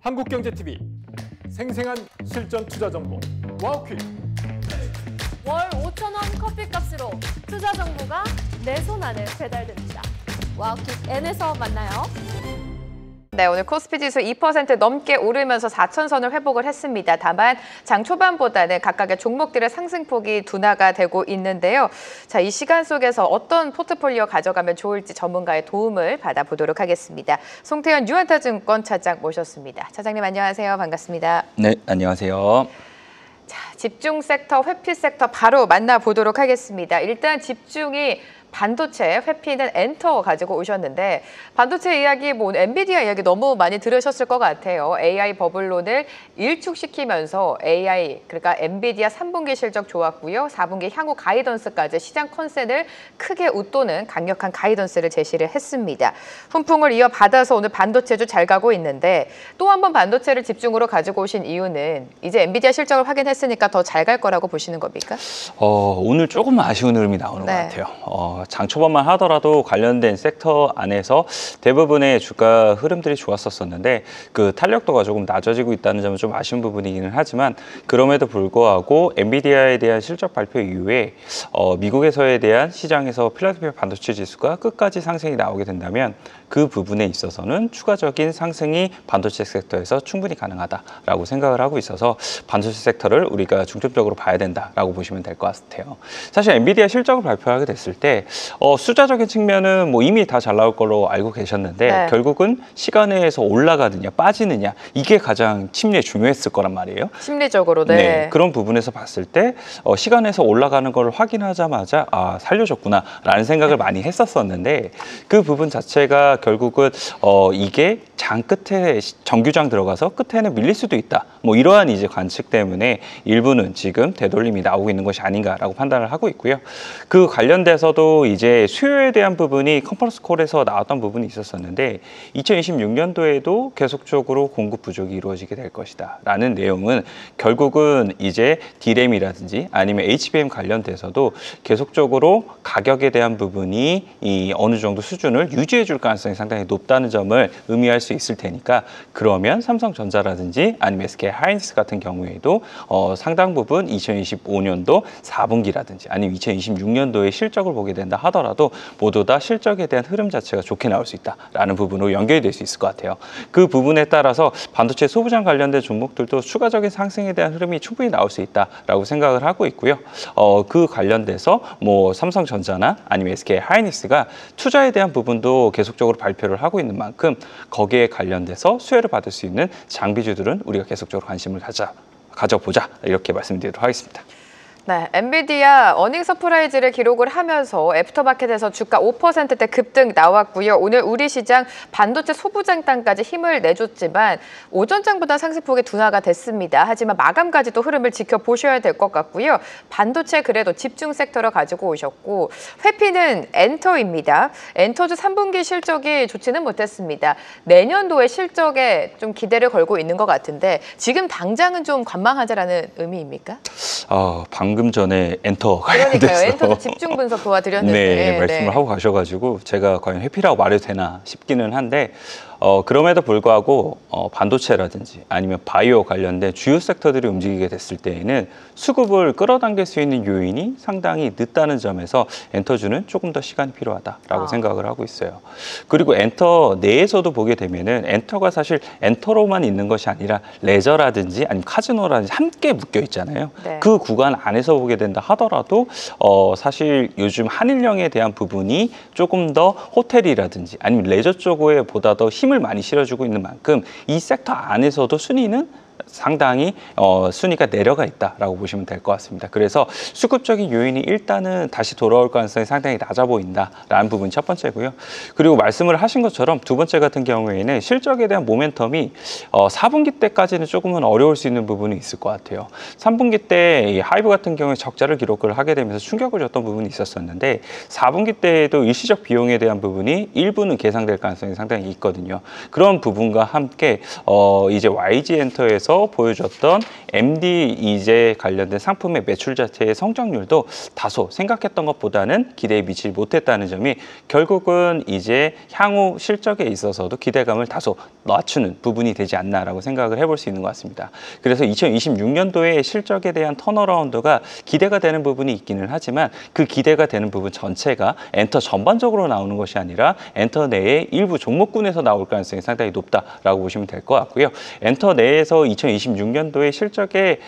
한국경제TV 생생한 실전 투자 정보 와우퀴. 월 5,000원 커피값으로 투자 정보가 내 손 안에 배달됩니다. 와우킥 N에서 만나요. 네, 오늘 코스피 지수 2% 넘게 오르면서 4,000선을 회복을 했습니다. 다만 장 초반보다는 각각의 종목들의 상승폭이 둔화가 되고 있는데요. 자, 이 시간 속에서 어떤 포트폴리오 가져가면 좋을지 전문가의 도움을 받아보도록 하겠습니다. 송태현 유한타증권 차장 모셨습니다. 차장님 안녕하세요. 반갑습니다. 네, 안녕하세요. 자, 집중 섹터, 회피 섹터 바로 만나보도록 하겠습니다. 일단 집중이 반도체, 회피는 엔터 가지고 오셨는데 반도체 이야기, 엔비디아 이야기 너무 많이 들으셨을 것 같아요. AI 버블론을 일축시키면서 AI, 그러니까 엔비디아 3분기 실적 좋았고요. 4분기 향후 가이던스까지 시장 컨센을 크게 웃도는 강력한 가이던스를 제시를 했습니다. 훈풍을 이어받아서 오늘 반도체주 잘 가고 있는데 또 한 번 반도체를 집중으로 가지고 오신 이유는 이제 엔비디아 실적을 확인했으니까 더 잘 갈 거라고 보시는 겁니까? 오늘 조금 아쉬운 흐름이 나오는 것 같아요. 장 초반만 하더라도 관련된 섹터 안에서 대부분의 주가 흐름들이 좋았었는데 그 탄력도가 조금 낮아지고 있다는 점은 좀 아쉬운 부분이기는 하지만 그럼에도 불구하고 엔비디아에 대한 실적 발표 이후에 미국에서에 대한 시장에서 필라델피아 반도체 지수가 끝까지 상승이 나오게 된다면 그 부분에 있어서는 추가적인 상승이 반도체 섹터에서 충분히 가능하다라고 생각을 하고 있어서 반도체 섹터를 우리가 중점적으로 봐야 된다라고 보시면 될 것 같아요. 사실 엔비디아 실적을 발표하게 됐을 때 숫자적인 측면은 이미 다 잘 나올 걸로 알고 계셨는데 네. 결국은 시간에서 올라가느냐 빠지느냐 이게 가장 심리에 중요했을 거란 말이에요. 심리적으로, 네. 그런 부분에서 봤을 때 시간에서 올라가는 걸 확인하자마자 살려줬구나라는 생각을 많이 했었었는데 그 부분 자체가 결국은 이게 장 끝에 정규장 들어가서 끝에는 밀릴 수도 있다. 이러한 이제 관측 때문에 일부는 지금 되돌림이 나오고 있는 것이 아닌가라고 판단을 하고 있고요. 그 관련돼서도 이제 수요에 대한 부분이 컨퍼런스 콜에서 나왔던 부분이 있었었는데 2026년도에도 계속적으로 공급 부족이 이루어지게 될 것이다 라는 내용은 결국은 이제 D램이라든지 아니면 HBM 관련돼서도 계속적으로 가격에 대한 부분이 어느 정도 수준을 유지해 줄 가능성이 상당히 높다는 점을 의미할 수 있을 테니까 그러면 삼성전자라든지 아니면 SK 하이닉스 같은 경우에도 상당 부분 2025년도 4분기라든지 아니면 2026년도의 실적을 보게 된다 하더라도 모두 다 실적에 대한 흐름 자체가 좋게 나올 수 있다라는 부분으로 연결이 될 수 있을 것 같아요. 그 부분에 따라서 반도체 소부장 관련된 종목들도 추가적인 상승에 대한 흐름이 충분히 나올 수 있다라고 생각을 하고 있고요. 그 관련돼서 삼성전자나 아니면 SK 하이닉스가 투자에 대한 부분도 계속적으로 발표를 하고 있는 만큼 거기에 관련돼서 수혜를 받을 수 있는 장비주들은 우리가 계속적으로 관심을 가져보자 이렇게 말씀드리도록 하겠습니다. 네, 엔비디아 어닝 서프라이즈를 기록을 하면서 애프터마켓에서 주가 5%대 급등 나왔고요. 오늘 우리 시장 반도체 소부장단까지 힘을 내줬지만 오전장보다 상승폭이 둔화가 됐습니다. 하지만 마감까지도 흐름을 지켜보셔야 될 것 같고요. 반도체 그래도 집중 섹터로 가지고 오셨고 회피는 엔터입니다. 엔터주 3분기 실적이 좋지는 못했습니다. 내년도에 실적에 좀 기대를 걸고 있는 것 같은데 지금 당장은 좀 관망하자라는 의미입니까? 방금 전에 엔터 그러니까요. 관련돼서 엔터도 집중 분석 도와드렸는데 말씀을 하고 가셔가지고 제가 과연 회피라고 말해도 되나 싶기는 한데 그럼에도 불구하고 반도체라든지 아니면 바이오 관련된 주요 섹터들이 움직이게 됐을 때에는 수급을 끌어당길 수 있는 요인이 상당히 늦다는 점에서 엔터주는 조금 더 시간이 필요하다라고 생각을 하고 있어요. 그리고 엔터 내에서도 보게 되면은 엔터가 사실 엔터로만 있는 것이 아니라 레저라든지 아니면 카지노라든지 함께 묶여 있잖아요. 네. 그 구간 안에서 보게 된다 하더라도 사실 요즘 한일령에 대한 부분이 조금 더 호텔이라든지 아니면 레저 쪽에 보다 더 힘을 많이 실어주고 있는 만큼 이 섹터 안에서도 순위는 상당히 순위가 내려가 있다라고 보시면 될 것 같습니다. 그래서 수급적인 요인이 일단은 다시 돌아올 가능성이 상당히 낮아 보인다라는 부분이 첫 번째고요. 그리고 말씀을 하신 것처럼 두 번째 같은 경우에는 실적에 대한 모멘텀이 4분기 때까지는 조금은 어려울 수 있는 부분이 있을 것 같아요. 3분기 때 하이브 같은 경우에 적자를 기록을 하게 되면서 충격을 줬던 부분이 있었었는데 4분기 때에도 일시적 비용에 대한 부분이 일부는 계상될 가능성이 상당히 있거든요. 그런 부분과 함께 이제 YG 엔터에서 전에서 보여줬던 MD 이제 관련된 상품의 매출 자체의 성장률도 다소 생각했던 것보다는 기대에 미치지 못했다는 점이 결국은 이제 향후 실적에 있어서도 기대감을 다소 낮추는 부분이 되지 않나라고 생각을 해볼 수 있는 것 같습니다. 그래서 2026년도에 실적에 대한 턴어라운드가 기대가 되는 부분이 있기는 하지만 그 기대가 되는 부분 전체가 엔터 전반적으로 나오는 것이 아니라 엔터 내의 일부 종목군에서 나올 가능성이 상당히 높다라고 보시면 될 것 같고요. 엔터 내에서 2026년도에 실적의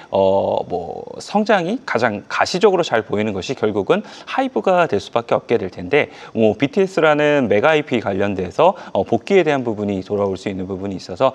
성장이 가장 가시적으로 잘 보이는 것이 결국은 하이브가 될 수밖에 없게 될 텐데 BTS라는 메가 IP 관련돼서 복귀에 대한 부분이 돌아올 수 있는 부분이 있어서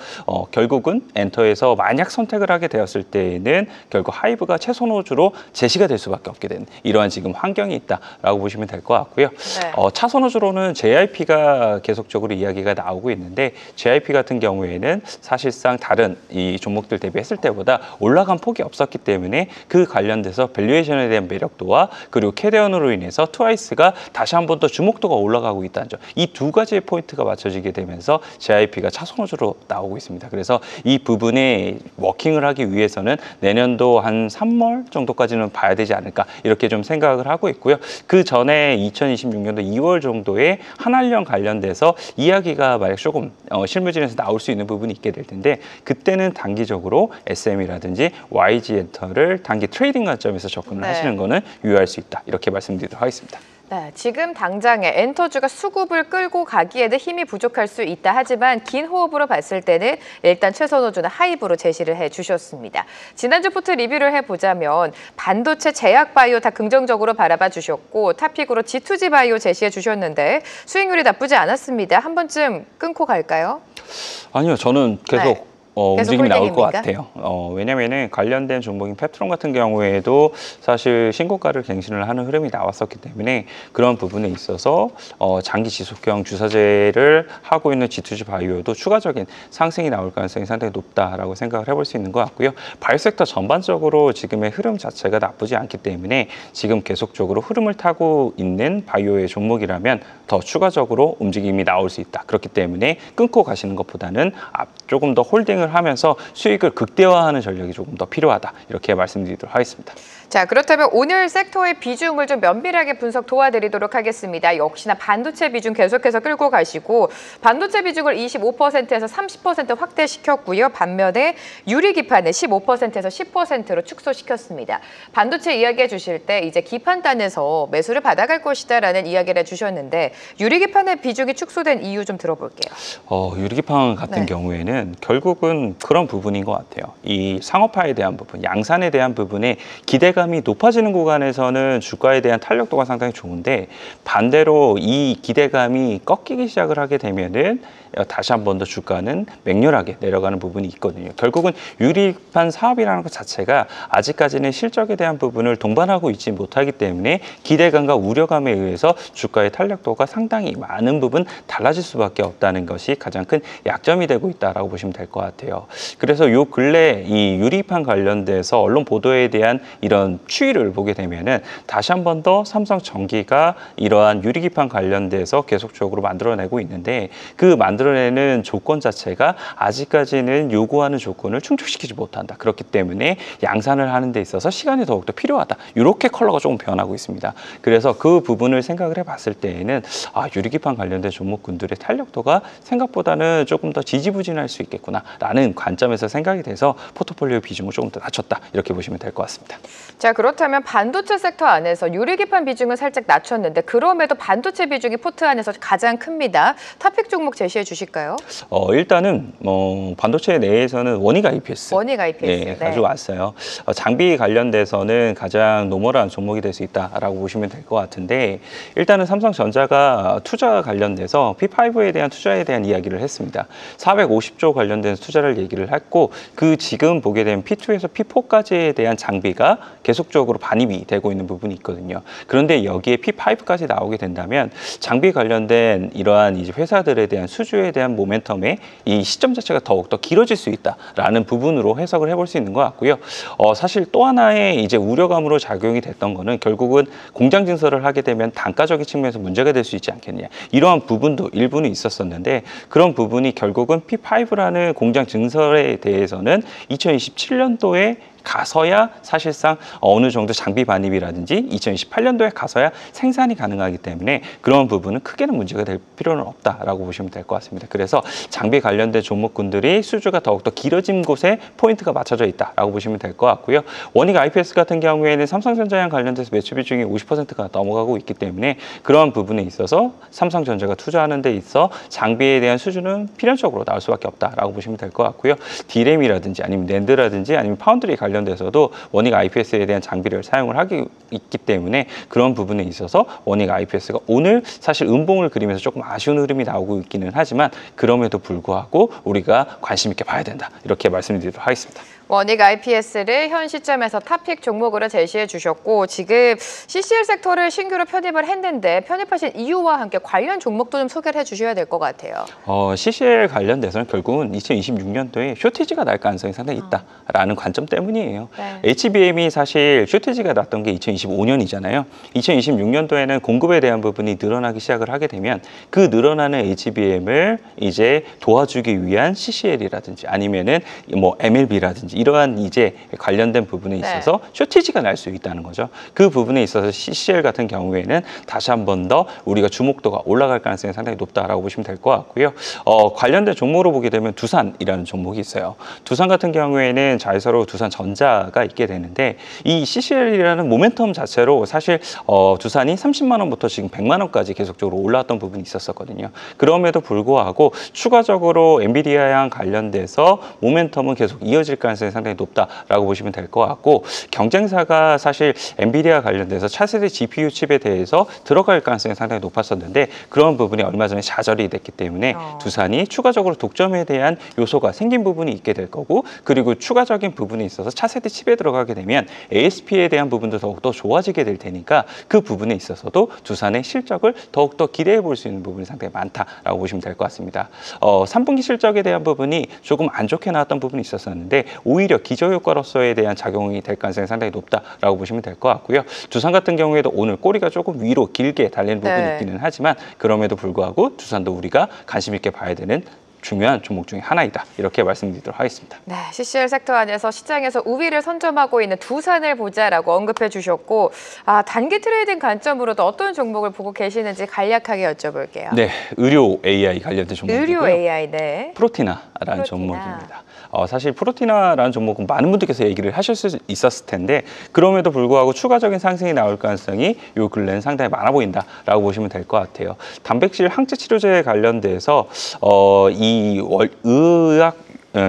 결국은 엔터에서 만약 선택을 하게 되었을 때에는 결국 하이브가 최소 노주로 제시가 될 수밖에 없게 되는 이러한 지금 환경이 있다라고 보시면 될 것 같고요. 네. 차선 노주로는 JYP가 계속적으로 이야기가 나오고 있는데 JYP 같은 경우에는 사실상 다른 이 종목들 대비했을 때보다 올라간 폭이 없었기 때문에 그 관련돼서 밸류에이션에 대한 매력도와 그리고 캐대언으로 인해서 트와이스가 다시 한 번 더 주목도가 올라가고 있다는 점. 이 두 가지의 포인트가 맞춰지게 되면서 JYP가 차선호주로 나오고 있습니다. 그래서 이 부분에 워킹을 하기 위해서는 내년도 한 3월 정도까지는 봐야 되지 않을까 이렇게 좀 생각을 하고 있고요. 그 전에 2026년도 2월 정도에 한알령 관련돼서 이야기가 만약 조금 실무진에서 나올 수 있는 부분이 있게 될 텐데 그때는 단기적으로 SM이라든지 YG엔터를 단기 트레이딩 관점에서 접근을 하시는 거는 유의할 수 있다. 이렇게 말씀드리도록 하겠습니다. 네, 지금 당장에 엔터주가 수급을 끌고 가기에는 힘이 부족할 수 있다. 하지만 긴 호흡으로 봤을 때는 일단 최선호주는 하이브로 제시를 해주셨습니다. 지난주 포트 리뷰를 해보자면 반도체, 제약바이오 다 긍정적으로 바라봐 주셨고 탑픽으로 G2G 바이오 제시해 주셨는데 수익률이 나쁘지 않았습니다. 한 번쯤 끊고 갈까요? 아니요, 저는 계속 움직임이 나올 것 같아요. 왜냐면은 관련된 종목인 펩트론 같은 경우에도 사실 신고가를 갱신을 하는 흐름이 나왔었기 때문에 그런 부분에 있어서 장기 지속형 주사제를 하고 있는 G2G 바이오도 추가적인 상승이 나올 가능성이 상당히 높다라고 생각을 해볼 수 있는 것 같고요. 바이오 섹터 전반적으로 지금의 흐름 자체가 나쁘지 않기 때문에 지금 계속적으로 흐름을 타고 있는 바이오의 종목이라면 더 추가적으로 움직임이 나올 수 있다. 그렇기 때문에 끊고 가시는 것보다는 조금 더 홀딩을 하면서 수익을 극대화하는 전략이 조금 더 필요하다. 이렇게 말씀드리도록 하겠습니다. 자, 그렇다면 오늘 섹터의 비중을 좀 면밀하게 분석 도와드리도록 하겠습니다. 역시나 반도체 비중 계속해서 끌고 가시고 반도체 비중을 25%에서 30% 확대시켰고요. 반면에 유리기판을 15%에서 10%로 축소시켰습니다. 반도체 이야기해 주실 때 이제 기판단에서 매수를 받아갈 것이다라는 이야기를 해주셨는데 유리기판의 비중이 축소된 이유 좀 들어볼게요. 유리기판 같은 경우에는 결국은 그런 부분인 것 같아요. 이 상업화에 대한 부분, 양산에 대한 부분에 기대감이 높아지는 구간에서는 주가에 대한 탄력도가 상당히 좋은데 반대로 이 기대감이 꺾이기 시작을 하게 되면은 다시 한 번 더 주가는 맹렬하게 내려가는 부분이 있거든요. 결국은 유리판 사업이라는 것 자체가 아직까지는 실적에 대한 부분을 동반하고 있지 못하기 때문에 기대감과 우려감에 의해서 주가의 탄력도가 상당히 많은 부분 달라질 수밖에 없다는 것이 가장 큰 약점이 되고 있다라고 보시면 될 것 같아요. 그래서 요 근래 이 유리판 관련돼서 언론 보도에 대한 이런 추이를 보게 되면은 다시 한 번 더 삼성전기가 이러한 유리기판 관련돼서 계속적으로 만들어내고 있는데 그 만들어내는 조건 자체가 아직까지는 요구하는 조건을 충족시키지 못한다. 그렇기 때문에 양산을 하는 데 있어서 시간이 더욱더 필요하다. 이렇게 컬러가 조금 변하고 있습니다. 그래서 그 부분을 생각을 해봤을 때에는 유리기판 관련된 종목군들의 탄력도가 생각보다는 조금 더 지지부진할 수 있겠구나라는 관점에서 생각이 돼서 포트폴리오 비중을 조금 더 낮췄다. 이렇게 보시면 될 것 같습니다. 자, 그렇다면 반도체 섹터 안에서 유리기판 비중은 살짝 낮췄는데 그럼에도 반도체 비중이 포트 안에서 가장 큽니다. 탑픽 종목 제시해 주실까요? 일단은 반도체 내에서는 원익 IPS, 네. 가져왔어요. 장비 관련돼서는 가장 노멀한 종목이 될 수 있다라고 보시면 될 것 같은데 일단은 삼성전자가 투자 관련돼서 P5에 대한 투자에 대한 이야기를 했습니다. 450조 관련된 투자를 얘기를 했고 그 지금 보게 되면 P2에서 P4까지에 대한 장비가 계속적으로 반입이 되고 있는 부분이 있거든요. 그런데 여기에 P5까지 나오게 된다면 장비 관련된 이러한 이제 회사들에 대한 수주에 수주에 대한 모멘텀의 이 시점 자체가 더욱더 길어질 수 있다라는 부분으로 해석을 해볼 수 있는 것 같고요. 사실 또 하나의 이제 우려감으로 작용이 됐던 거는 결국은 공장 증설을 하게 되면 단가적인 측면에서 문제가 될 수 있지 않겠느냐. 이러한 부분도 일부는 있었었는데 그런 부분이 결국은 P5라는 공장 증설에 대해서는 2027년도에 가서야 사실상 어느 정도 장비 반입이라든지 2028년도에 가서야 생산이 가능하기 때문에 그런 부분은 크게는 문제가 될 필요는 없다라고 보시면 될 것 같습니다. 그래서 장비 관련된 종목군들이 수주가 더욱더 길어진 곳에 포인트가 맞춰져 있다라고 보시면 될 것 같고요. 원익 IPS 같은 경우에는 삼성전자랑 관련돼서 매출 비중이 50%가 넘어가고 있기 때문에 그러한 부분에 있어서 삼성전자가 투자하는 데 있어 장비에 대한 수주는 필연적으로 나올 수밖에 없다라고 보시면 될 것 같고요. D램이라든지 아니면 낸드라든지 아니면 파운드리 관련돼서도 원익 IPS에 대한 장비를 사용을 하기 있기 때문에 그런 부분에 있어서 원익 IPS가 오늘 사실 음봉을 그리면서 조금 아쉬운 흐름이 나오고 있기는 하지만 그럼에도 불구하고 우리가 관심 있게 봐야 된다. 이렇게 말씀드리도록 하겠습니다. 원익 IPS를 현 시점에서 탑픽 종목으로 제시해 주셨고 지금 CCL 섹터를 신규로 편입을 했는데 편입하신 이유와 함께 관련 종목도 좀 소개를 해주셔야 될 것 같아요. CCL 관련돼서는 결국은 2026년도에 쇼티지가 날 가능성이 상당히 있다라는 관점 때문이에요. 네. HBM이 사실 쇼티지가 났던 게 2025년이잖아요. 2026년도에는 공급에 대한 부분이 늘어나기 시작을 하게 되면 그 늘어나는 HBM을 이제 도와주기 위한 CCL이라든지 아니면은 뭐 MLB라든지 이러한 이제 관련된 부분에 있어서 쇼티지가 날 수 있다는 거죠. 그 부분에 있어서 CCL 같은 경우에는 다시 한 번 더 우리가 주목도가 올라갈 가능성이 상당히 높다라고 보시면 될 것 같고요. 관련된 종목으로 보게 되면 두산이라는 종목이 있어요. 두산 같은 경우에는 자회사로 두산전자가 있게 되는데 이 CCL이라는 모멘텀 자체로 사실 두산이 30만 원부터 지금 100만 원까지 계속적으로 올라왔던 부분이 있었거든요. 그럼에도 불구하고 추가적으로 엔비디아랑 관련돼서 모멘텀은 계속 이어질 가능성이 상당히 높다라고 보시면 될 것 같고 경쟁사가 사실 엔비디아 관련돼서 차세대 GPU 칩에 대해서 들어갈 가능성이 상당히 높았었는데 그런 부분이 얼마 전에 좌절이 됐기 때문에 두산이 추가적으로 독점에 대한 요소가 생긴 부분이 있게 될 거고 그리고 추가적인 부분이 있어서 차세대 칩에 들어가게 되면 ASP에 대한 부분도 더욱더 좋아지게 될 테니까 그 부분에 있어서도 두산의 실적을 더욱더 기대해 볼 수 있는 부분이 상당히 많다라고 보시면 될 것 같습니다. 3분기 실적에 대한 부분이 조금 안 좋게 나왔던 부분이 있었었는데 오히려 기저효과로서에 대한 작용이 될 가능성이 상당히 높다라고 보시면 될 것 같고요. 두산 같은 경우에도 오늘 꼬리가 조금 위로 길게 달리는 부분이 있기는 하지만 그럼에도 불구하고 두산도 우리가 관심 있게 봐야 되는 중요한 종목 중에 하나이다. 이렇게 말씀드리도록 하겠습니다. 네, CCL 섹터 안에서 시장에서 우위를 선점하고 있는 두산을 보자라고 언급해 주셨고 단기 트레이딩 관점으로도 어떤 종목을 보고 계시는지 간략하게 여쭤볼게요. 네, 의료 AI 관련된 종목이고요. 의료 AI, 네. 프로티나라는 종목입니다. 사실 프로티나라는 종목은 많은 분들께서 얘기를 하실 수 있었을 텐데 그럼에도 불구하고 추가적인 상승이 나올 가능성이 요 근래는 상당히 많아 보인다라고 보시면 될 것 같아요. 단백질 항체 치료제에 관련돼서 이 의학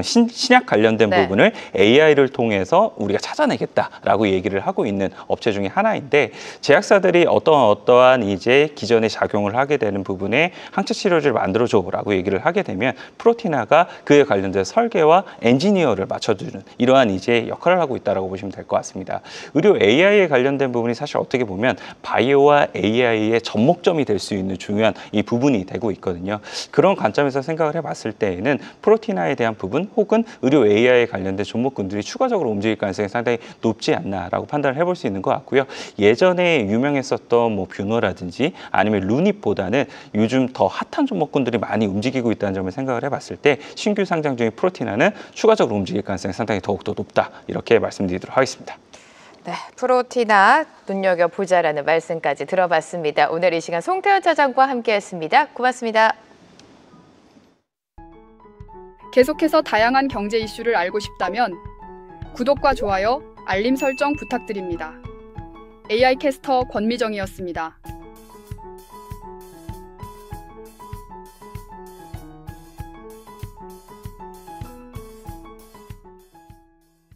신약 관련된 부분을 AI를 통해서 우리가 찾아내겠다라고 얘기를 하고 있는 업체 중에 하나인데 제약사들이 어떠한 이제 기존에 작용을 하게 되는 부분에 항체 치료제를 만들어줘라고 얘기를 하게 되면 프로티나가 그에 관련된 설계와 엔지니어를 맞춰주는 이러한 이제 역할을 하고 있다라고 보시면 될 것 같습니다. 의료 AI에 관련된 부분이 사실 어떻게 보면 바이오와 AI의 접목점이 될 수 있는 중요한 이 부분이 되고 있거든요. 그런 관점에서 생각을 해봤을 때에는 프로티나에 대한 부분 혹은 의료 AI에 관련된 종목군들이 추가적으로 움직일 가능성이 상당히 높지 않나라고 판단을 해볼 수 있는 것 같고요. 예전에 유명했었던 뭐 뷰너라든지 아니면 루닛보다는 요즘 더 핫한 종목군들이 많이 움직이고 있다는 점을 생각을 해봤을 때 신규 상장 중인 프로티나는 추가적으로 움직일 가능성이 상당히 더욱더 높다. 이렇게 말씀드리도록 하겠습니다. 네, 프로티나 눈여겨보자라는 말씀까지 들어봤습니다. 오늘 이 시간 송태현 차장과 함께했습니다. 고맙습니다. 계속해서 다양한 경제 이슈를 알고 싶다면 구독과 좋아요, 알림 설정 부탁드립니다. AI 캐스터 권미정이었습니다.